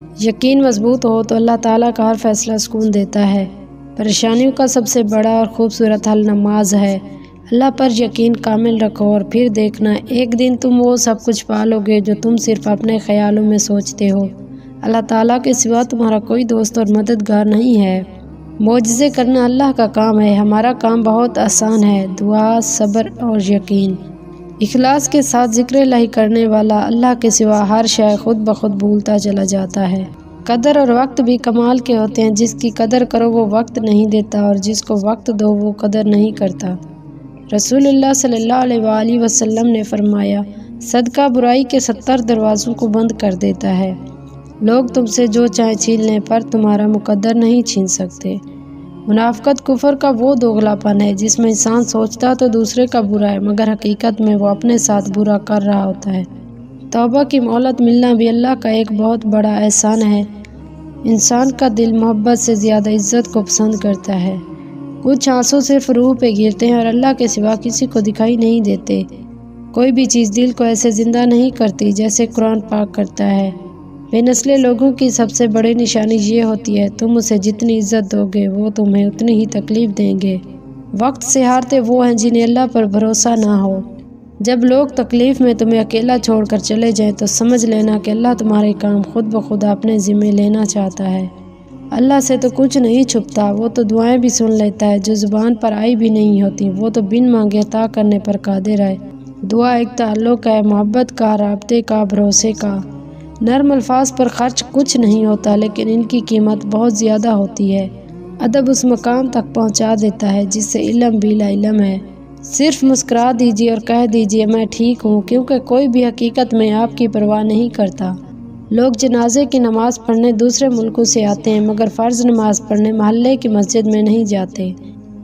یقین مضبوط ہو تو اللہ تعالیٰ کا ہر فیصلہ سکون دیتا ہے۔ پریشانیوں کا سب سے بڑا اور خوبصورت حل نماز ہے۔ اللہ پر یقین کامل رکھو اور پھر دیکھنا ایک دن تم وہ سب کچھ پالو گے جو تم صرف اپنے خیالوں میں سوچتے ہو۔ اللہ تعالیٰ کے سوا تمہارا کوئی دوست اور مددگار نہیں ہے۔ معجزے کرنا اللہ کا کام ہے، ہمارا کام بہت آسان ہے۔ دعا، صبر اور یقین۔ اخلاص کے ساتھ ذکر الہی کرنے والا اللہ کے سوا ہر شے خود بخود بھولتا چلا جاتا ہے۔ قدر اور وقت بھی کمال کے ہوتے ہیں، جس کی قدر کرو وہ وقت نہیں دیتا اور جس کو وقت دو وہ قدر نہیں کرتا۔ رسول اللہ صلی اللہ علیہ وآلہ وسلم نے فرمایا، صدقہ برائی کے 70 دروازوں کو بند کر دیتا ہے۔ لوگ تم سے جو چاہے چھین لیں پر تمہارا مقدر نہیں چھین سکتے۔ منافقت کفر کا وہ دوغلاپن ہے جس میں انسان سوچتا تو دوسرے کا برا ہے مگر حقیقت میں وہ اپنے ساتھ برا کر رہا ہوتا ہے۔ توبہ کی مہلت ملنا بھی اللہ کا ایک بہت بڑا احسان ہے۔ انسان کا دل محبت سے زیادہ عزت کو پسند کرتا ہے۔ کچھ آنسو صرف روح پہ گرتے ہیں اور اللہ کے سوا کسی کو دکھائی نہیں دیتے۔ کوئی بھی چیز دل کو ایسے زندہ نہیں کرتی جیسے قرآن پاک کرتا ہے۔ بے نسلے لوگوں کی سب سے بڑی نشانی یہ ہوتی ہے، تم اسے جتنی عزت دو گے وہ تمہیں اتنی ہی تکلیف دیں گے۔ وقت سے ہارتے وہ ہیں جنہیں اللہ پر بھروسہ نہ ہو۔ جب لوگ تکلیف میں تمہیں اکیلا چھوڑ کر چلے جائیں تو سمجھ لینا کہ اللہ تمہارے کام خود بخود اپنے ذمے لینا چاہتا ہے۔ اللہ سے تو کچھ نہیں چھپتا، وہ تو دعائیں بھی سن لیتا ہے جو زبان پر آئی بھی نہیں ہوتی، وہ تو بن مانگے عطا کرنے پر قادر ہے۔ دعا ایک تعلق ہے، محبت کا، رابطے کا، بھروسے کا۔ نرم الفاظ پر خرچ کچھ نہیں ہوتا لیکن ان کی قیمت بہت زیادہ ہوتی ہے۔ ادب اس مقام تک پہنچا دیتا ہے جس سے علم بھی لا علم ہے۔ صرف مسکرا دیجیے اور کہہ دیجیے میں ٹھیک ہوں، کیونکہ کوئی بھی حقیقت میں آپ کی پرواہ نہیں کرتا۔ لوگ جنازے کی نماز پڑھنے دوسرے ملکوں سے آتے ہیں مگر فرض نماز پڑھنے محلے کی مسجد میں نہیں جاتے۔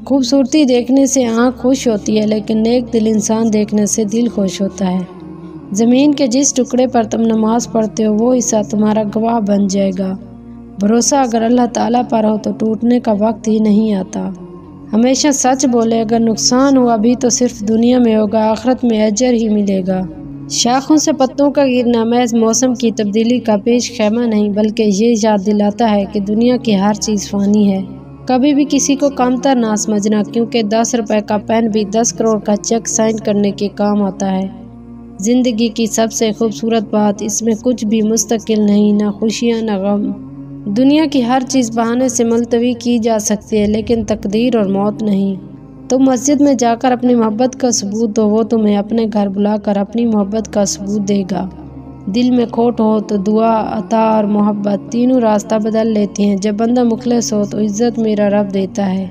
خوبصورتی دیکھنے سے آنکھ خوش ہوتی ہے لیکن نیک دل انسان دیکھنے سے دل خوش ہوتا ہے۔ زمین کے جس ٹکڑے پر تم نماز پڑھتے ہو وہ حصہ تمہارا گواہ بن جائے گا۔ بھروسہ اگر اللہ تعالیٰ پر ہو تو ٹوٹنے کا وقت ہی نہیں آتا۔ ہمیشہ سچ بولے، اگر نقصان ہوا بھی تو صرف دنیا میں ہوگا، آخرت میں اجر ہی ملے گا۔ شاخوں سے پتوں کا گرنا محض موسم کی تبدیلی کا پیش خیمہ نہیں بلکہ یہ یاد دلاتا ہے کہ دنیا کی ہر چیز فانی ہے۔ کبھی بھی کسی کو کمتر نہ سمجھنا، کیونکہ 10 روپے کا پین بھی 10 کروڑ کا چیک سائن کرنے کے کام آتا ہے۔ زندگی کی سب سے خوبصورت بات اس میں کچھ بھی مستقل نہیں، نہ خوشیاں نہ غم۔ دنیا کی ہر چیز بہانے سے ملتوی کی جا سکتی ہے لیکن تقدیر اور موت نہیں۔ تم مسجد میں جا کر اپنی محبت کا ثبوت دو، وہ تمہیں اپنے گھر بلا کر اپنی محبت کا ثبوت دے گا۔ دل میں کھوٹ ہو تو دعا، عطا اور محبت تینوں راستہ بدل لیتی ہیں۔ جب بندہ مخلص ہو تو عزت میرا رب دیتا ہے۔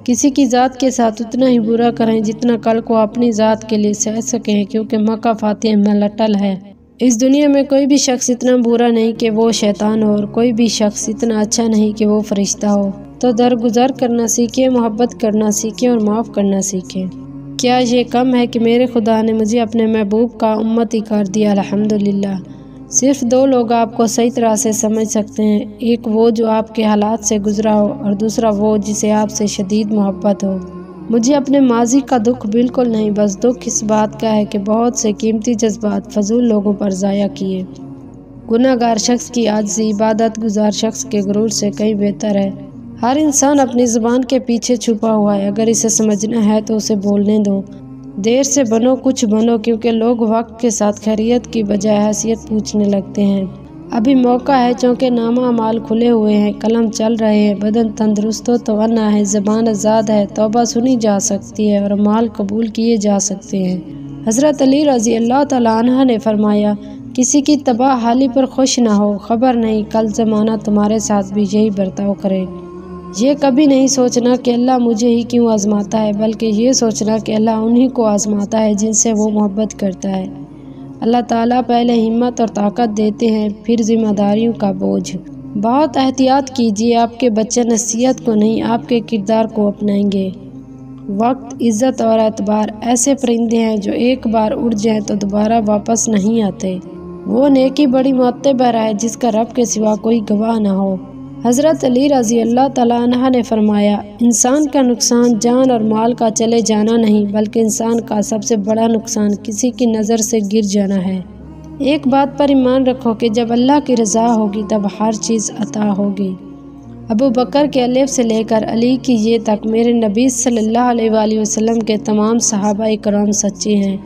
کسی کی ذات کے ساتھ اتنا ہی برا کریں جتنا کل کو اپنی ذات کے لیے سہ سکیں، کیونکہ مکہ فاتح میں لٹل ہے۔ اس دنیا میں کوئی بھی شخص اتنا برا نہیں کہ وہ شیطان ہو اور کوئی بھی شخص اتنا اچھا نہیں کہ وہ فرشتہ ہو۔ تو درگزر کرنا سیکھیں، محبت کرنا سیکھیں اور معاف کرنا سیکھیں۔ کیا یہ کم ہے کہ میرے خدا نے مجھے اپنے محبوب کا امتی کر دیا؟ الحمدللہ۔ صرف 2 لوگ آپ کو صحیح طرح سے سمجھ سکتے ہیں، ایک وہ جو آپ کے حالات سے گزرا ہو اور دوسرا وہ جسے آپ سے شدید محبت ہو۔ مجھے اپنے ماضی کا دکھ بالکل نہیں، بس دکھ اس بات کا ہے کہ بہت سے قیمتی جذبات فضول لوگوں پر ضائع کیے۔ گناہ گار شخص کی عاجزی عبادت گزار شخص کے غرور سے کہیں بہتر ہے۔ ہر انسان اپنی زبان کے پیچھے چھپا ہوا ہے، اگر اسے سمجھنا ہے تو اسے بولنے دو۔ دیر سے بنو کچھ بنو، کیونکہ لوگ وقت کے ساتھ خیریت کی بجائے حیثیت پوچھنے لگتے ہیں۔ ابھی موقع ہے، چونکہ نامہ اعمال کھلے ہوئے ہیں، قلم چل رہے ہیں، بدن تندرست و توانا ہے، زبان آزاد ہے، توبہ سنی جا سکتی ہے اور اعمال قبول کیے جا سکتے ہیں۔ حضرت علی رضی اللہ تعالیٰ عنہ نے فرمایا، کسی کی تباہ حالی پر خوش نہ ہو، خبر نہیں کل زمانہ تمہارے ساتھ بھی یہی برتاؤ کرے۔ یہ کبھی نہیں سوچنا کہ اللہ مجھے ہی کیوں آزماتا ہے، بلکہ یہ سوچنا کہ اللہ انہی کو آزماتا ہے جن سے وہ محبت کرتا ہے۔ اللہ تعالیٰ پہلے ہمت اور طاقت دیتے ہیں، پھر ذمہ داریوں کا بوجھ۔ بہت احتیاط کیجیے، آپ کے بچے نصیحت کو نہیں آپ کے کردار کو اپنائیں گے۔ وقت، عزت اور اعتبار ایسے پرندے ہیں جو ایک بار اڑ جائیں تو دوبارہ واپس نہیں آتے۔ وہ نیکی بڑی معتبر ہے جس کا رب کے سوا کوئی گواہ نہ ہو۔ حضرت علی رضی اللہ تعالیٰ عنہ نے فرمایا، انسان کا نقصان جان اور مال کا چلے جانا نہیں، بلکہ انسان کا سب سے بڑا نقصان کسی کی نظر سے گر جانا ہے۔ ایک بات پر ایمان رکھو کہ جب اللہ کی رضا ہوگی تب ہر چیز عطا ہوگی۔ ابو بکر کے الف سے لے کر علی کی یہ تک میرے نبی صلی اللہ علیہ وآلہ وسلم کے تمام صحابہ کرام سچے ہیں۔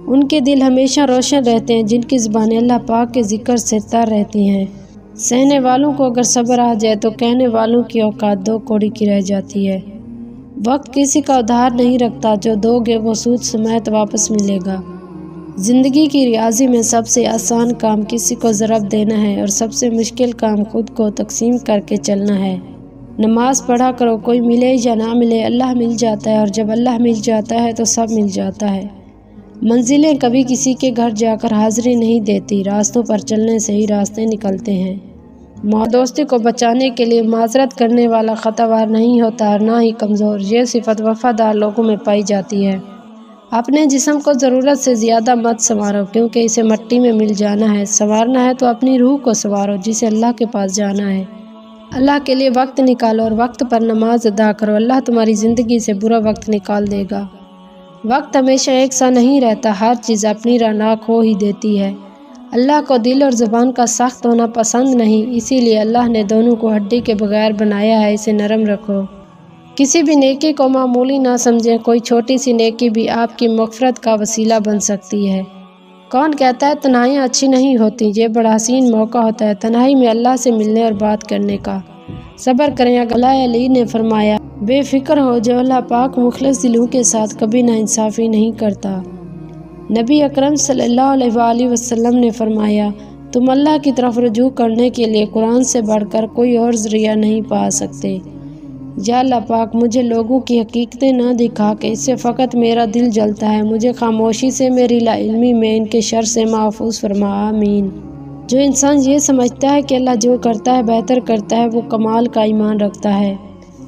ان کے دل ہمیشہ روشن رہتے ہیں، جن کی زبانیں اللہ پاک کے ذکر سے تر رہتی ہیں۔ سہنے والوں کو اگر صبر آ جائے تو کہنے والوں کی اوقات دو کوڑی کی رہ جاتی ہے۔ وقت کسی کا ادھار نہیں رکھتا، جو دو گے وہ سود سمیت واپس ملے گا۔ زندگی کی ریاضی میں سب سے آسان کام کسی کو ضرب دینا ہے اور سب سے مشکل کام خود کو تقسیم کر کے چلنا ہے۔ نماز پڑھا کرو، کوئی ملے یا نہ ملے اللہ مل جاتا ہے، اور جب اللہ مل جاتا ہے تو سب مل جاتا ہے۔ منزلیں کبھی کسی کے گھر جا کر حاضری نہیں دیتی، راستوں پر چلنے سے ہی راستے نکلتے ہیں۔ دوستی کو بچانے کے لیے معذرت کرنے والا خطاوار نہیں ہوتا اور نہ ہی کمزور، یہ صفت وفادار لوگوں میں پائی جاتی ہے۔ اپنے جسم کو ضرورت سے زیادہ مت سنوارو، کیونکہ اسے مٹی میں مل جانا ہے۔ سنوارنا ہے تو اپنی روح کو سنوارو، جسے اللہ کے پاس جانا ہے۔ اللہ کے لیے وقت نکالو اور وقت پر نماز ادا کرو، اللہ تمہاری زندگی سے برا وقت نکال دے گا۔ وقت ہمیشہ ایک سا نہیں رہتا، ہر چیز اپنی راہ کھو ہی دیتی ہے۔ اللہ کو دل اور زبان کا سخت ہونا پسند نہیں، اسی لیے اللہ نے دونوں کو ہڈی کے بغیر بنایا ہے، اسے نرم رکھو۔ کسی بھی نیکی کو معمولی نہ سمجھیں، کوئی چھوٹی سی نیکی بھی آپ کی مغفرت کا وسیلہ بن سکتی ہے۔ کون کہتا ہے تنہائیاں اچھی نہیں ہوتی؟ یہ بڑا حسین موقع ہوتا ہے تنہائی میں اللہ سے ملنے اور بات کرنے کا۔ صبر کریں۔ اللہ علی نے فرمایا، بے فکر ہو، جو اللہ پاک مخلص دلوں کے ساتھ کبھی ناانصافی نہیں کرتا۔ نبی اکرم صلی اللہ علیہ وآلہ وسلم نے فرمایا، تم اللہ کی طرف رجوع کرنے کے لیے قرآن سے بڑھ کر کوئی اور ذریعہ نہیں پا سکتے۔ یا اللہ پاک، مجھے لوگوں کی حقیقتیں نہ دکھا کہ اس سے فقط میرا دل جلتا ہے، مجھے خاموشی سے، میری لا علمی میں ان کے شر سے محفوظ فرما، آمین۔ جو انسان یہ سمجھتا ہے کہ اللہ جو کرتا ہے بہتر کرتا ہے، وہ کمال کا ایمان رکھتا ہے۔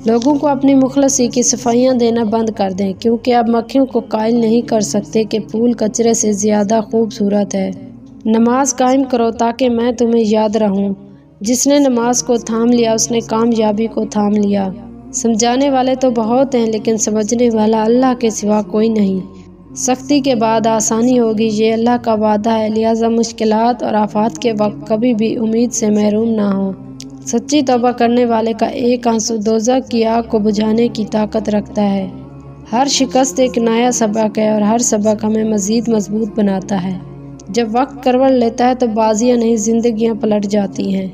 لوگوں کو اپنی مخلصی کی صفائیاں دینا بند کر دیں، کیونکہ آپ مکھیوں کو قائل نہیں کر سکتے کہ پھول کچرے سے زیادہ خوبصورت ہے۔ نماز قائم کرو تاکہ میں تمہیں یاد رہوں۔ جس نے نماز کو تھام لیا اس نے کامیابی کو تھام لیا۔ سمجھانے والے تو بہت ہیں لیکن سمجھنے والا اللہ کے سوا کوئی نہیں۔ سختی کے بعد آسانی ہوگی، یہ اللہ کا وعدہ ہے، لہٰذا مشکلات اور آفات کے وقت کبھی بھی امید سے محروم نہ ہو۔ سچی توبہ کرنے والے کا ایک آنسو دوزخ کی آگ کو بجھانے کی طاقت رکھتا ہے۔ ہر شکست ایک نیا سبق ہے اور ہر سبق ہمیں مزید مضبوط بناتا ہے۔ جب وقت کروٹ لیتا ہے تو بازیاں نہیں زندگیاں پلٹ جاتی ہیں۔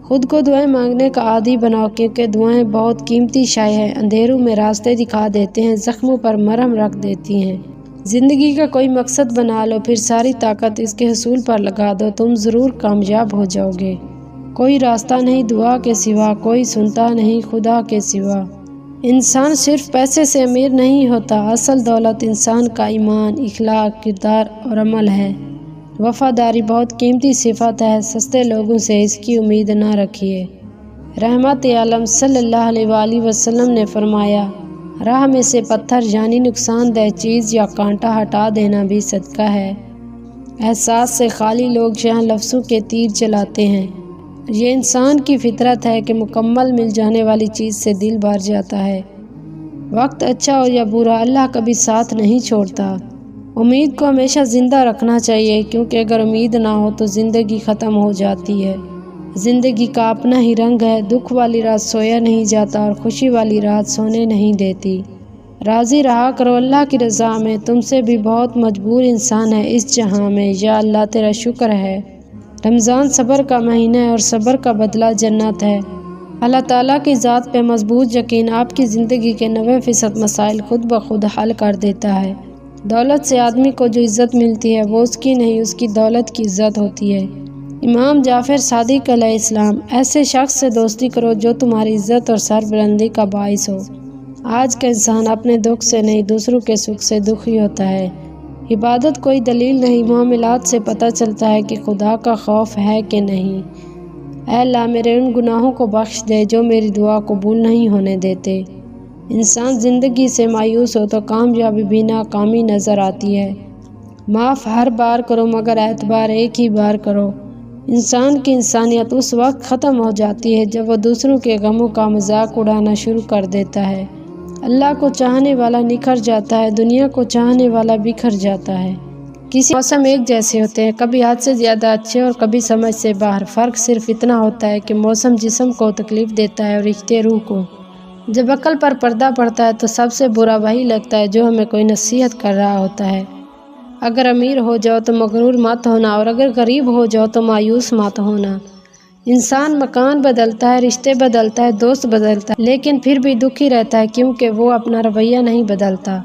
خود کو دعائیں مانگنے کا عادی بناؤ، کیونکہ دعائیں بہت قیمتی شے ہیں، اندھیروں میں راستے دکھا دیتے ہیں، زخموں پر مرہم رکھ دیتی ہیں۔ زندگی کا کوئی مقصد بنا لو، پھر ساری طاقت اس کے حصول پر لگا دو، تم ضرور کامیاب ہو جاؤ گے۔ کوئی راستہ نہیں دعا کے سوا، کوئی سنتا نہیں خدا کے سوا۔ انسان صرف پیسے سے امیر نہیں ہوتا، اصل دولت انسان کا ایمان، اخلاق، کردار اور عمل ہے۔ وفاداری بہت قیمتی صفت ہے، سستے لوگوں سے اس کی امید نہ رکھیے۔ رحمت عالم صلی اللہ علیہ وآلہ وسلم نے فرمایا، راہ میں سے پتھر یعنی نقصان دہ چیز یا کانٹا ہٹا دینا بھی صدقہ ہے۔ احساس سے خالی لوگ یہاں لفظوں کے تیر چلاتے ہیں۔ یہ انسان کی فطرت ہے کہ مکمل مل جانے والی چیز سے دل بھر جاتا ہے۔ وقت اچھا ہو یا برا، اللہ کبھی ساتھ نہیں چھوڑتا۔ امید کو ہمیشہ زندہ رکھنا چاہیے، کیونکہ اگر امید نہ ہو تو زندگی ختم ہو جاتی ہے۔ زندگی کا اپنا ہی رنگ ہے، دکھ والی رات سویا نہیں جاتا اور خوشی والی رات سونے نہیں دیتی۔ راضی رہا کرو اللہ کی رضا میں، تم سے بھی بہت مجبور انسان ہے اس جہاں میں، یا اللہ تیرا شکر ہے۔ رمضان صبر کا مہینہ ہے اور صبر کا بدلہ جنت ہے۔ اللہ تعالیٰ کی ذات پہ مضبوط یقین آپ کی زندگی کے 90% مسائل خود بخود حل کر دیتا ہے۔ دولت سے آدمی کو جو عزت ملتی ہے وہ اس کی نہیں، اس کی دولت کی عزت ہوتی ہے۔ امام جعفر صادق علیہ السلام، ایسے شخص سے دوستی کرو جو تمہاری عزت اور سربلندی کا باعث ہو۔ آج کا انسان اپنے دکھ سے نہیں دوسروں کے سکھ سے دکھی ہوتا ہے۔ عبادت کوئی دلیل نہیں، معاملات سے پتہ چلتا ہے کہ خدا کا خوف ہے کہ نہیں۔ اے اللہ میرے ان گناہوں کو بخش دے جو میری دعا قبول نہیں ہونے دیتے۔ انسان زندگی سے مایوس ہو تو کامیابی بھی ناکامی نظر آتی ہے۔ معاف ہر بار کرو مگر اعتبار ایک ہی بار کرو۔ انسان کی انسانیت اس وقت ختم ہو جاتی ہے جب وہ دوسروں کے غموں کا مذاق اڑانا شروع کر دیتا ہے۔ اللہ کو چاہنے والا نکھر جاتا ہے، دنیا کو چاہنے والا بکھر جاتا ہے۔ کسی موسم ایک جیسے ہوتے ہیں، کبھی حد سے زیادہ اچھے اور کبھی سمجھ سے باہر۔ فرق صرف اتنا ہوتا ہے کہ موسم جسم کو تکلیف دیتا ہے اور رشتے روح کو۔ جب عقل پر پردہ پڑتا ہے تو سب سے برا وہی لگتا ہے جو ہمیں کوئی نصیحت کر رہا ہوتا ہے۔ اگر امیر ہو جاؤ تو مغرور مت ہونا، اور اگر غریب ہو جاؤ تو مایوس مت ہونا۔ انسان مکان بدلتا ہے، رشتے بدلتا ہے، دوست بدلتا ہے، لیکن پھر بھی دکھی رہتا ہے کیونکہ وہ اپنا رویہ نہیں بدلتا۔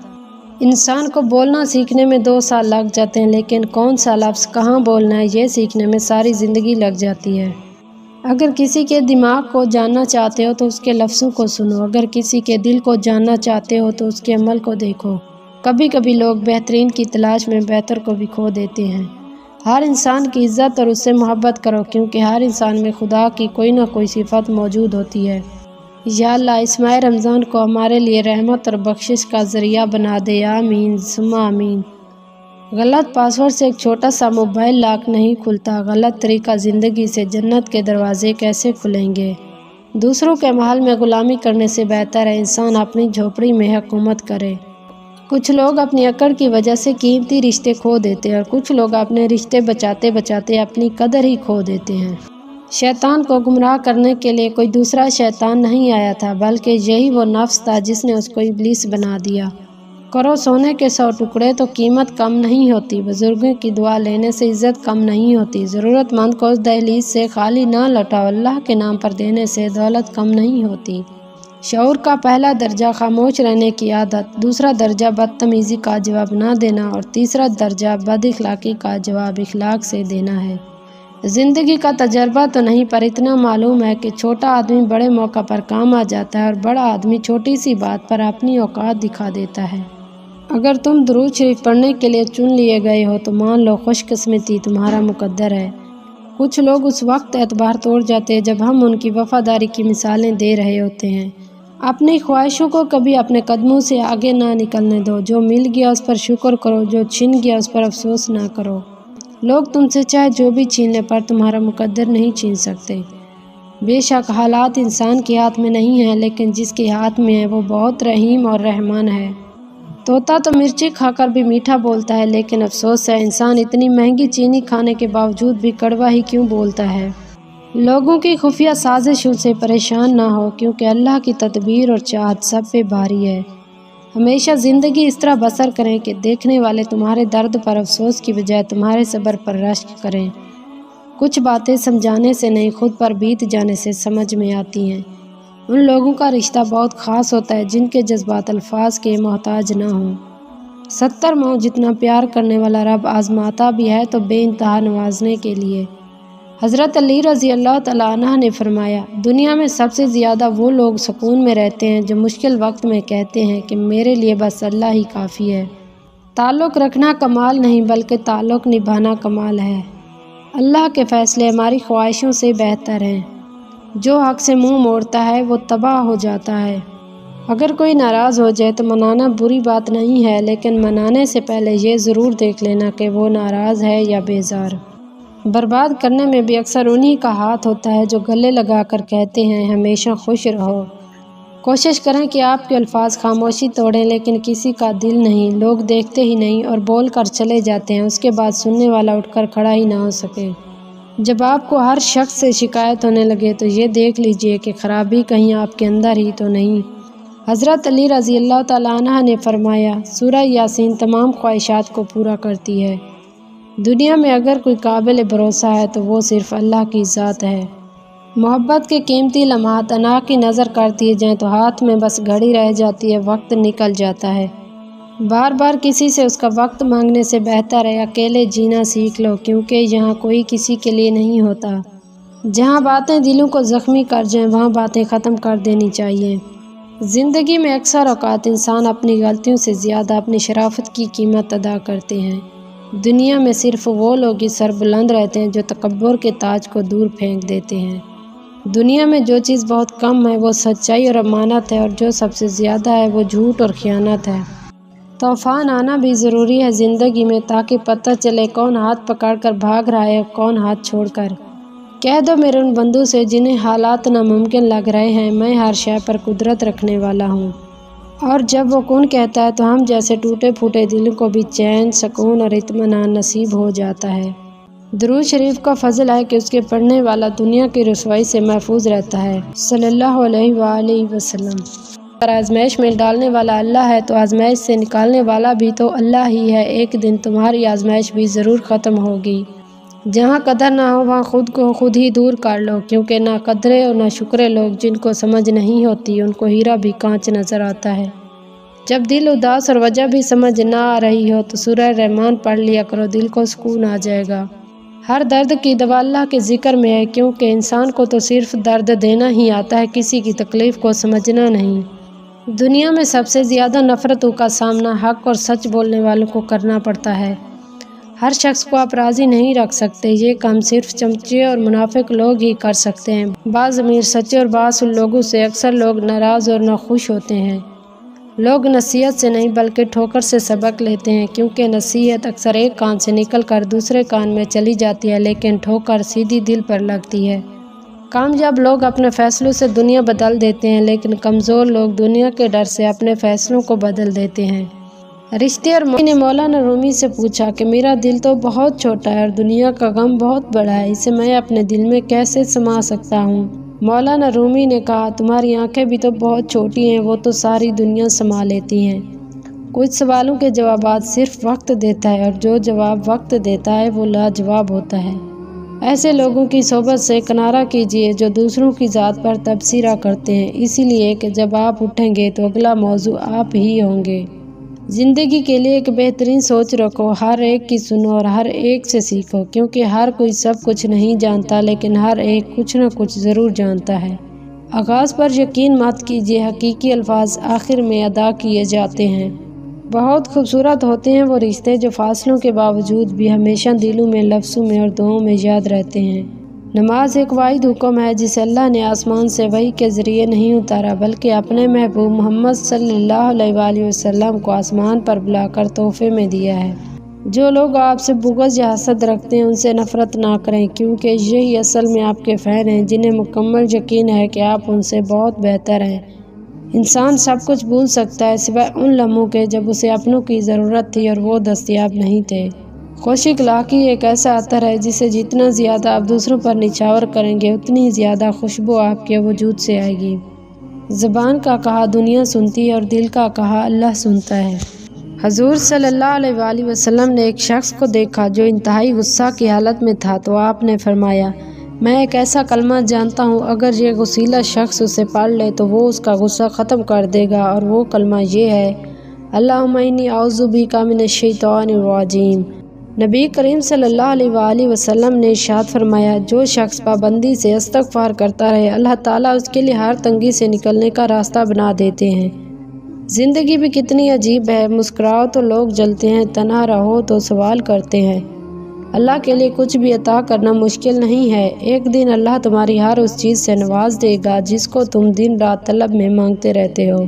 انسان کو بولنا سیکھنے میں 2 سال لگ جاتے ہیں، لیکن کون سا لفظ کہاں بولنا ہے یہ سیکھنے میں ساری زندگی لگ جاتی ہے۔ اگر کسی کے دماغ کو جاننا چاہتے ہو تو اس کے لفظوں کو سنو، اگر کسی کے دل کو جاننا چاہتے ہو تو اس کے عمل کو دیکھو۔ کبھی کبھی لوگ بہترین کی تلاش میں بہتر کو بھی کھو دیتے ہیں۔ ہر انسان کی عزت اور اس سے محبت کرو، کیونکہ ہر انسان میں خدا کی کوئی نہ کوئی صفت موجود ہوتی ہے۔ یا اللہ اس ماہ رمضان کو ہمارے لیے رحمت اور بخشش کا ذریعہ بنا دے، آمین ثم آمین۔ غلط پاسورڈ سے ایک چھوٹا سا موبائل لاک نہیں کھلتا، غلط طریقہ زندگی سے جنت کے دروازے کیسے کھلیں گے؟ دوسروں کے محل میں غلامی کرنے سے بہتر ہے انسان اپنی جھوپڑی میں حکومت کرے۔ کچھ لوگ اپنی اکڑ کی وجہ سے قیمتی رشتے کھو دیتے ہیں، اور کچھ لوگ اپنے رشتے بچاتے بچاتے اپنی قدر ہی کھو دیتے ہیں۔ شیطان کو گمراہ کرنے کے لیے کوئی دوسرا شیطان نہیں آیا تھا، بلکہ یہی وہ نفس تھا جس نے اس کو ابلیس بنا دیا۔ کرو سونے کے 100 ٹکڑے تو قیمت کم نہیں ہوتی، بزرگوں کی دعا لینے سے عزت کم نہیں ہوتی، ضرورت مند کو اس دہلیز سے خالی نہ لوٹاؤ، اللہ کے نام پر دینے سے دولت کم نہیں ہوتی۔ شعور کا پہلا درجہ خاموش رہنے کی عادت، دوسرا درجہ بدتمیزی کا جواب نہ دینا، اور تیسرا درجہ بد اخلاقی کا جواب اخلاق سے دینا ہے۔ زندگی کا تجربہ تو نہیں، پر اتنا معلوم ہے کہ چھوٹا آدمی بڑے موقع پر کام آ جاتا ہے اور بڑا آدمی چھوٹی سی بات پر اپنی اوقات دکھا دیتا ہے۔ اگر تم درود شریف پڑھنے کے لیے چن لیے گئے ہو تو مان لو خوش قسمتی تمہارا مقدر ہے۔ کچھ لوگ اس وقت اعتبار توڑ جاتے ہیں جب ہم ان کی وفاداری کی مثالیں دے رہے ہوتے ہیں۔ اپنی خواہشوں کو کبھی اپنے قدموں سے آگے نہ نکلنے دو، جو مل گیا اس پر شکر کرو، جو چھن گیا اس پر افسوس نہ کرو۔ لوگ تم سے چاہے جو بھی چھین لیں پر تمہارا مقدر نہیں چھین سکتے۔ بے شک حالات انسان کے ہاتھ میں نہیں ہیں، لیکن جس کے ہاتھ میں ہے وہ بہت رحیم اور رحمان ہے۔ طوطا تو مرچی کھا کر بھی میٹھا بولتا ہے، لیکن افسوس ہے انسان اتنی مہنگی چینی کھانے کے باوجود بھی کڑوا ہی کیوں بولتا ہے۔ لوگوں کی خفیہ سازشوں سے پریشان نہ ہو، کیونکہ اللہ کی تدبیر اور چاہت سب پہ بھاری ہے۔ ہمیشہ زندگی اس طرح بسر کریں کہ دیکھنے والے تمہارے درد پر افسوس کی بجائے تمہارے صبر پر رشک کریں۔ کچھ باتیں سمجھانے سے نہیں، خود پر بیت جانے سے سمجھ میں آتی ہیں۔ ان لوگوں کا رشتہ بہت خاص ہوتا ہے جن کے جذبات الفاظ کے محتاج نہ ہوں۔ 70 ماؤں جتنا پیار کرنے والا رب آزماتا بھی ہے تو بے انتہا نوازنے کے لیے۔ حضرت علی رضی اللہ تعالیٰ عنہ نے فرمایا، دنیا میں سب سے زیادہ وہ لوگ سکون میں رہتے ہیں جو مشکل وقت میں کہتے ہیں کہ میرے لیے بس اللہ ہی کافی ہے۔ تعلق رکھنا کمال نہیں بلکہ تعلق نبھانا کمال ہے۔ اللہ کے فیصلے ہماری خواہشوں سے بہتر ہیں۔ جو حق سے منہ موڑتا ہے وہ تباہ ہو جاتا ہے۔ اگر کوئی ناراض ہو جائے تو منانا بری بات نہیں ہے، لیکن منانے سے پہلے یہ ضرور دیکھ لینا کہ وہ ناراض ہے یا بیزار۔ برباد کرنے میں بھی اکثر انہی کا ہاتھ ہوتا ہے جو گلے لگا کر کہتے ہیں ہمیشہ خوش رہو۔ کوشش کریں کہ آپ کے الفاظ خاموشی توڑیں، لیکن کسی کا دل نہیں، لوگ دیکھتے ہی نہیں اور بول کر چلے جاتے ہیں، اس کے بعد سننے والا اٹھ کر کھڑا ہی نہ ہو سکے۔ جب آپ کو ہر شخص سے شکایت ہونے لگے تو یہ دیکھ لیجئے کہ خرابی کہیں آپ کے اندر ہی تو نہیں۔ حضرت علی رضی اللہ تعالیٰ عنہ نے فرمایا، سورہ یاسین تمام خواہشات کو پورا کرتی ہے۔ دنیا میں اگر کوئی قابل بھروسہ ہے تو وہ صرف اللہ کی ذات ہے۔ محبت کے قیمتی لمحات انا کی نظر کر دیے جائیں تو ہاتھ میں بس گھڑی رہ جاتی ہے، وقت نکل جاتا ہے۔ بار بار کسی سے اس کا وقت مانگنے سے بہتر ہے اکیلے جینا سیکھ لو، کیونکہ یہاں کوئی کسی کے لیے نہیں ہوتا۔ جہاں باتیں دلوں کو زخمی کر جائیں وہاں باتیں ختم کر دینی چاہیے۔ زندگی میں اکثر اوقات انسان اپنی غلطیوں سے زیادہ اپنی شرافت کی قیمت ادا کرتے ہیں۔ دنیا میں صرف وہ لوگ ہی سربلند رہتے ہیں جو تکبر کے تاج کو دور پھینک دیتے ہیں۔ دنیا میں جو چیز بہت کم ہے وہ سچائی اور امانت ہے، اور جو سب سے زیادہ ہے وہ جھوٹ اور خیانت ہے۔ طوفان آنا بھی ضروری ہے زندگی میں، تاکہ پتہ چلے کون ہاتھ پکڑ کر بھاگ رہا ہے اور کون ہاتھ چھوڑ کر۔ کہہ دو میرے ان بندوں سے جنہیں حالات ناممکن لگ رہے ہیں، میں ہر شے پر قدرت رکھنے والا ہوں۔ اور جب وہ کن کہتا ہے تو ہم جیسے ٹوٹے پھوٹے دلوں کو بھی چین، سکون اور اطمینان نصیب ہو جاتا ہے۔ درود شریف کا فضل ہے کہ اس کے پڑھنے والا دنیا کی رسوائی سے محفوظ رہتا ہے، صلی اللہ علیہ وآلہ وسلم۔ اگر آزمائش میں ڈالنے والا اللہ ہے تو آزمائش سے نکالنے والا بھی تو اللہ ہی ہے۔ ایک دن تمہاری آزمائش بھی ضرور ختم ہوگی۔ جہاں قدر نہ ہو وہاں خود کو خود ہی دور کر لو، کیونکہ نہ قدرے اور نہ شکرے لوگ جن کو سمجھ نہیں ہوتی ان کو ہیرا بھی کانچ نظر آتا ہے۔ جب دل اداس اور وجہ بھی سمجھ نہ آ رہی ہو تو سورہ رحمان پڑھ لیا کرو، دل کو سکون آ جائے گا۔ ہر درد کی دوا اللہ کے ذکر میں ہے، کیونکہ انسان کو تو صرف درد دینا ہی آتا ہے، کسی کی تکلیف کو سمجھنا نہیں۔ دنیا میں سب سے زیادہ نفرتوں کا سامنا حق اور سچ بولنے والوں کو کرنا پڑتا ہے۔ ہر شخص کو آپ راضی نہیں رکھ سکتے، یہ کام صرف چمچے اور منافق لوگ ہی کر سکتے ہیں۔ بعض امیر سچے اور بعض ان لوگوں سے اکثر لوگ ناراض اور ناخوش ہوتے ہیں۔ لوگ نصیحت سے نہیں بلکہ ٹھوکر سے سبق لیتے ہیں، کیونکہ نصیحت اکثر ایک کان سے نکل کر دوسرے کان میں چلی جاتی ہے، لیکن ٹھوکر سیدھی دل پر لگتی ہے۔ کامیاب لوگ اپنے فیصلوں سے دنیا بدل دیتے ہیں، لیکن کمزور لوگ دنیا کے ڈر سے اپنے فیصلوں کو بدل دیتے ہیں۔ رشتے اور نے مولانا رومی سے پوچھا کہ میرا دل تو بہت چھوٹا ہے اور دنیا کا غم بہت بڑا ہے، اسے میں اپنے دل میں کیسے سما سکتا ہوں؟ مولانا رومی نے کہا، تمہاری آنکھیں بھی تو بہت چھوٹی ہیں، وہ تو ساری دنیا سما لیتی ہیں۔ کچھ سوالوں کے جوابات صرف وقت دیتا ہے، اور جو جواب وقت دیتا ہے وہ لاجواب ہوتا ہے۔ ایسے لوگوں کی صحبت سے کنارہ کیجیے جو دوسروں کی ذات پر تبصرہ کرتے ہیں، اسی لیے کہ جب آپ اٹھیں گے تو اگلا موضوع آپ ہی ہوں گے۔ زندگی کے لیے ایک بہترین سوچ رکھو، ہر ایک کی سنو اور ہر ایک سے سیکھو، کیونکہ ہر کوئی سب کچھ نہیں جانتا، لیکن ہر ایک کچھ نہ کچھ ضرور جانتا ہے۔ آغاز پر یقین مت کیجیے، حقیقی الفاظ آخر میں ادا کیے جاتے ہیں۔ بہت خوبصورت ہوتے ہیں وہ رشتے جو فاصلوں کے باوجود بھی ہمیشہ دلوں میں، لفظوں میں اور دعاؤں میں یاد رہتے ہیں۔ نماز ایک واحد حکم ہے جسے اللہ نے آسمان سے وحی کے ذریعے نہیں اتارا، بلکہ اپنے محبوب محمد صلی اللہ علیہ وآلہ وسلم کو آسمان پر بلا کر تحفے میں دیا ہے۔ جو لوگ آپ سے بغض یا حسد رکھتے ہیں ان سے نفرت نہ کریں، کیونکہ یہی اصل میں آپ کے فین ہیں، جنہیں مکمل یقین ہے کہ آپ ان سے بہت بہتر ہیں۔ انسان سب کچھ بھول سکتا ہے سوائے ان لمحوں کے جب اسے اپنوں کی ضرورت تھی اور وہ دستیاب نہیں تھے۔ خوش اخلاقی ایک ایسا عطر ہے جسے جتنا زیادہ آپ دوسروں پر نچھاور کریں گے اتنی زیادہ خوشبو آپ کے وجود سے آئے گی۔ زبان کا کہا دنیا سنتی ہے اور دل کا کہا اللہ سنتا ہے۔ حضور صلی اللہ علیہ وآلہ وسلم نے ایک شخص کو دیکھا جو انتہائی غصہ کی حالت میں تھا، تو آپ نے فرمایا، میں ایک ایسا کلمہ جانتا ہوں اگر یہ غصیلا شخص اسے پڑھ لے تو وہ اس کا غصہ ختم کر دے گا، اور وہ کلمہ یہ ہے، اللہم انی اعوذ بک من الشیطان الرجیم۔ نبی کریم صلی اللہ علیہ وآلہ وسلم نے ارشاد فرمایا، جو شخص پابندی سے استغفار کرتا رہے اللہ تعالیٰ اس کے لیے ہر تنگی سے نکلنے کا راستہ بنا دیتے ہیں۔ زندگی بھی کتنی عجیب ہے، مسکراؤ تو لوگ جلتے ہیں، تنہا رہو تو سوال کرتے ہیں۔ اللہ کے لیے کچھ بھی عطا کرنا مشکل نہیں ہے، ایک دن اللہ تمہاری ہر اس چیز سے نواز دے گا جس کو تم دن رات طلب میں مانگتے رہتے ہو۔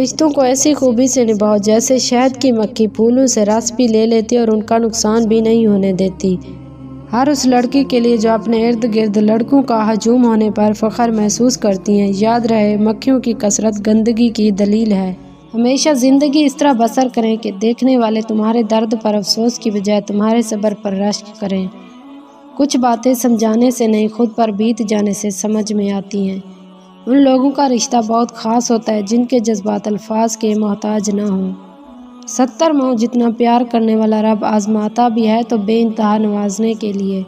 رشتوں کو ایسی خوبی سے نبھاؤ جیسے شہد کی مکھی پھولوں سے رس بھی لے لیتی اور ان کا نقصان بھی نہیں ہونے دیتی۔ ہر اس لڑکی کے لیے جو اپنے ارد گرد لڑکوں کا ہجوم ہونے پر فخر محسوس کرتی ہیں، یاد رہے مکھیوں کی کثرت گندگی کی دلیل ہے۔ ہمیشہ زندگی اس طرح بسر کریں کہ دیکھنے والے تمہارے درد پر افسوس کی بجائے تمہارے صبر پر رشک کریں۔ کچھ باتیں سمجھانے سے نہیں خود پر بیت جانے سے سمجھ میں آتی ہیں۔ ان لوگوں کا رشتہ بہت خاص ہوتا ہے جن کے جذبات الفاظ کے محتاج نہ ہوں۔ 70 ماؤں جتنا پیار کرنے والا رب آزماتا بھی ہے تو بے انتہا نوازنے کے لیے۔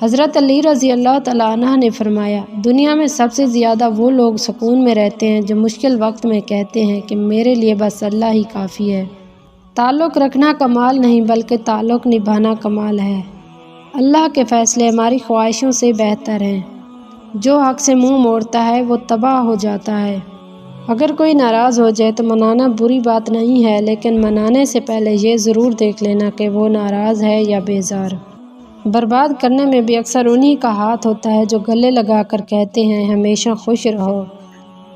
حضرت علی رضی اللہ تعالیٰ عنہ نے فرمایا، دنیا میں سب سے زیادہ وہ لوگ سکون میں رہتے ہیں جو مشکل وقت میں کہتے ہیں کہ میرے لیے بس اللہ ہی کافی ہے۔ تعلق رکھنا کمال نہیں بلکہ تعلق نبھانا کمال ہے۔ اللہ کے فیصلے ہماری خواہشوں سے بہتر ہیں۔ جو حق سے منہ موڑتا ہے وہ تباہ ہو جاتا ہے۔ اگر کوئی ناراض ہو جائے تو منانا بری بات نہیں ہے، لیکن منانے سے پہلے یہ ضرور دیکھ لینا کہ وہ ناراض ہے یا بیزار۔ برباد کرنے میں بھی اکثر انہی کا ہاتھ ہوتا ہے جو گلے لگا کر کہتے ہیں ہمیشہ خوش رہو۔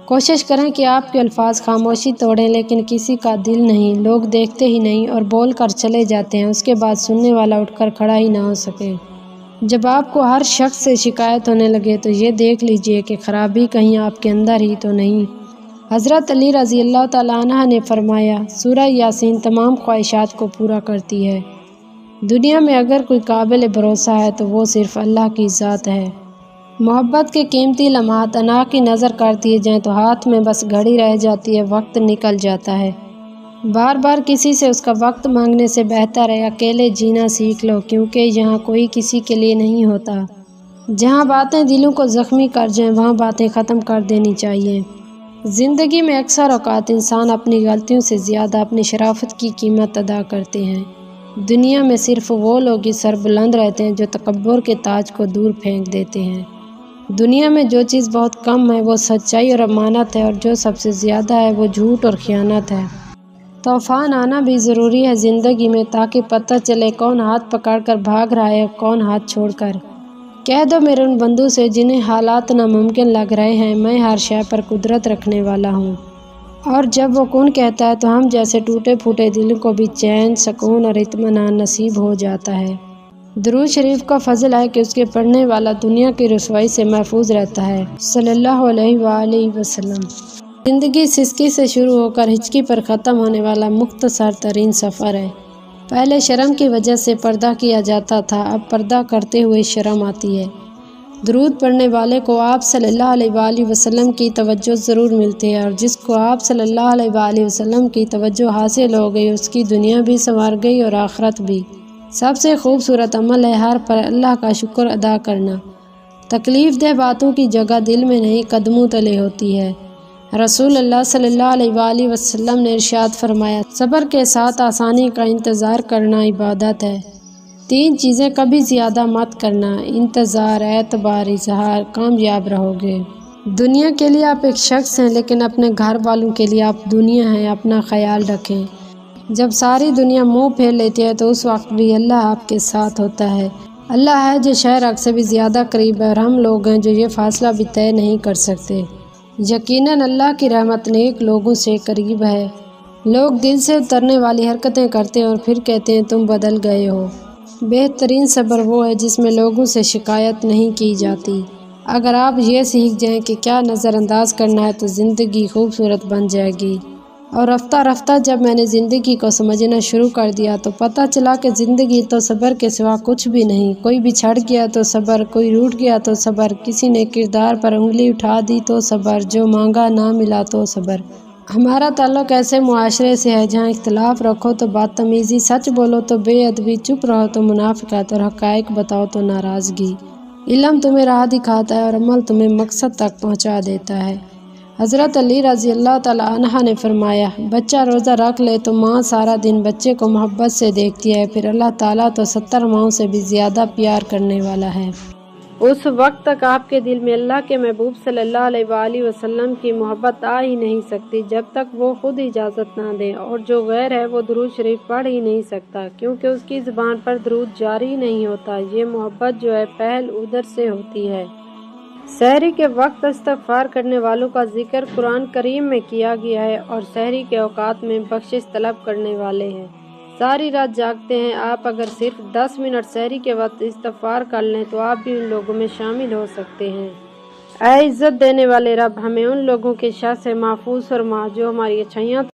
کوشش کریں کہ آپ کے الفاظ خاموشی توڑیں لیکن کسی کا دل نہیں، لوگ دیکھتے ہی نہیں اور بول کر چلے جاتے ہیں، اس کے بعد سننے والا اٹھ کر کھڑا ہی نہ ہو سکے۔ جب آپ کو ہر شخص سے شکایت ہونے لگے تو یہ دیکھ لیجئے کہ خرابی کہیں آپ کے اندر ہی تو نہیں۔ حضرت علی رضی اللہ تعالیٰ عنہ نے فرمایا، سورہ یاسین تمام خواہشات کو پورا کرتی ہے۔ دنیا میں اگر کوئی قابل بھروسہ ہے تو وہ صرف اللہ کی ذات ہے۔ محبت کے قیمتی لمحات انا کی نظر کر دیے جائیں تو ہاتھ میں بس گھڑی رہ جاتی ہے، وقت نکل جاتا ہے۔ بار بار کسی سے اس کا وقت مانگنے سے بہتر ہے اکیلے جینا سیکھ لو، کیونکہ یہاں کوئی کسی کے لیے نہیں ہوتا۔ جہاں باتیں دلوں کو زخمی کر جائیں وہاں باتیں ختم کر دینی چاہیے۔ زندگی میں اکثر اوقات انسان اپنی غلطیوں سے زیادہ اپنی شرافت کی قیمت ادا کرتے ہیں۔ دنیا میں صرف وہ لوگ ہی سربلند رہتے ہیں جو تکبر کے تاج کو دور پھینک دیتے ہیں۔ دنیا میں جو چیز بہت کم ہے وہ سچائی اور امانت ہے، اور جو سب سے زیادہ ہے وہ جھوٹ اور خیانت ہے۔ طوفان آنا بھی ضروری ہے زندگی میں، تاکہ پتہ چلے کون ہاتھ پکڑ کر بھاگ رہا ہے اور کون ہاتھ چھوڑ کر۔ کہہ دو میرے ان بندوں سے جنہیں حالات ناممکن لگ رہے ہیں، میں ہر شے پر قدرت رکھنے والا ہوں۔ اور جب وہ کون کہتا ہے تو ہم جیسے ٹوٹے پھوٹے دلوں کو بھی چین، سکون اور اطمینان نصیب ہو جاتا ہے۔ درود شریف کا فضل ہے کہ اس کے پڑھنے والا دنیا کی رسوائی سے محفوظ رہتا ہے، صلی اللہ علیہ وآلہ وسلم۔ زندگی سسکی سے شروع ہو کر ہچکی پر ختم ہونے والا مختصر ترین سفر ہے۔ پہلے شرم کی وجہ سے پردہ کیا جاتا تھا، اب پردہ کرتے ہوئے شرم آتی ہے۔ درود پڑھنے والے کو آپ صلی اللہ علیہ وآلہ وسلم کی توجہ ضرور ملتی ہے، اور جس کو آپ صلی اللہ علیہ وآلہ وسلم کی توجہ حاصل ہو گئی اس کی دنیا بھی سنور گئی اور آخرت بھی۔ سب سے خوبصورت عمل ہے ہر پر اللہ کا شکر ادا کرنا۔ تکلیف دہ باتوں کی جگہ دل میں نہیں قدموں تلے ہوتی ہے۔ رسول اللہ صلی اللہ علیہ وآلہ وسلم نے ارشاد فرمایا، صبر کے ساتھ آسانی کا انتظار کرنا عبادت ہے۔ 3 چیزیں کبھی زیادہ مت کرنا، انتظار، اعتبار، اظہار، کامیاب رہو گے۔ دنیا کے لیے آپ ایک شخص ہیں، لیکن اپنے گھر والوں کے لیے آپ دنیا ہیں، اپنا خیال رکھیں۔ جب ساری دنیا منہ پھیر لیتی ہے تو اس وقت بھی اللہ آپ کے ساتھ ہوتا ہے۔ اللہ ہے جو شہر سے بھی زیادہ قریب ہے، اور ہم لوگ ہیں جو یہ فاصلہ بھی طے نہیں کر سکتے۔ یقیناً اللہ کی رحمت نیک لوگوں سے قریب ہے۔ لوگ دل سے اترنے والی حرکتیں کرتے ہیں اور پھر کہتے ہیں تم بدل گئے ہو۔ بہترین صبر وہ ہے جس میں لوگوں سے شکایت نہیں کی جاتی۔ اگر آپ یہ سیکھ جائیں کہ کیا نظر انداز کرنا ہے تو زندگی خوبصورت بن جائے گی۔ اور رفتہ رفتہ جب میں نے زندگی کو سمجھنا شروع کر دیا تو پتہ چلا کہ زندگی تو صبر کے سوا کچھ بھی نہیں۔ کوئی بچھڑ گیا تو صبر، کوئی روٹھ گیا تو صبر، کسی نے کردار پر انگلی اٹھا دی تو صبر، جو مانگا نہ ملا تو صبر۔ ہمارا تعلق ایسے معاشرے سے ہے جہاں اختلاف رکھو تو بدتمیزی، سچ بولو تو بے ادبی، چپ رہو تو منافقت، اور حقائق بتاؤ تو ناراضگی۔ علم تمہیں راہ دکھاتا ہے اور عمل تمہیں مقصد تک پہنچا دیتا ہے۔ حضرت علی رضی اللہ تعالیٰ عنہ نے فرمایا، بچہ روزہ رکھ لے تو ماں سارا دن بچے کو محبت سے دیکھتی ہے، پھر اللہ تعالیٰ تو 70 ماؤں سے بھی زیادہ پیار کرنے والا ہے۔ اس وقت تک آپ کے دل میں اللہ کے محبوب صلی اللہ علیہ وآلہ وسلم کی محبت آ ہی نہیں سکتی جب تک وہ خود اجازت نہ دیں، اور جو غیر ہے وہ درود شریف پڑھ ہی نہیں سکتا، کیونکہ اس کی زبان پر درود جاری نہیں ہوتا۔ یہ محبت جو ہے پہل ادھر سے ہوتی ہے۔ سحری کے وقت استغفار کرنے والوں کا ذکر قرآن کریم میں کیا گیا ہے، اور سحری کے اوقات میں بخشش طلب کرنے والے ہیں۔ ساری رات جاگتے ہیں آپ، اگر صرف 10 منٹ سحری کے وقت استغفار کر لیں تو آپ بھی ان لوگوں میں شامل ہو سکتے ہیں۔ اے عزت دینے والے رب، ہمیں ان لوگوں کے شر سے محفوظ فرما جو ہماری اچھائیاں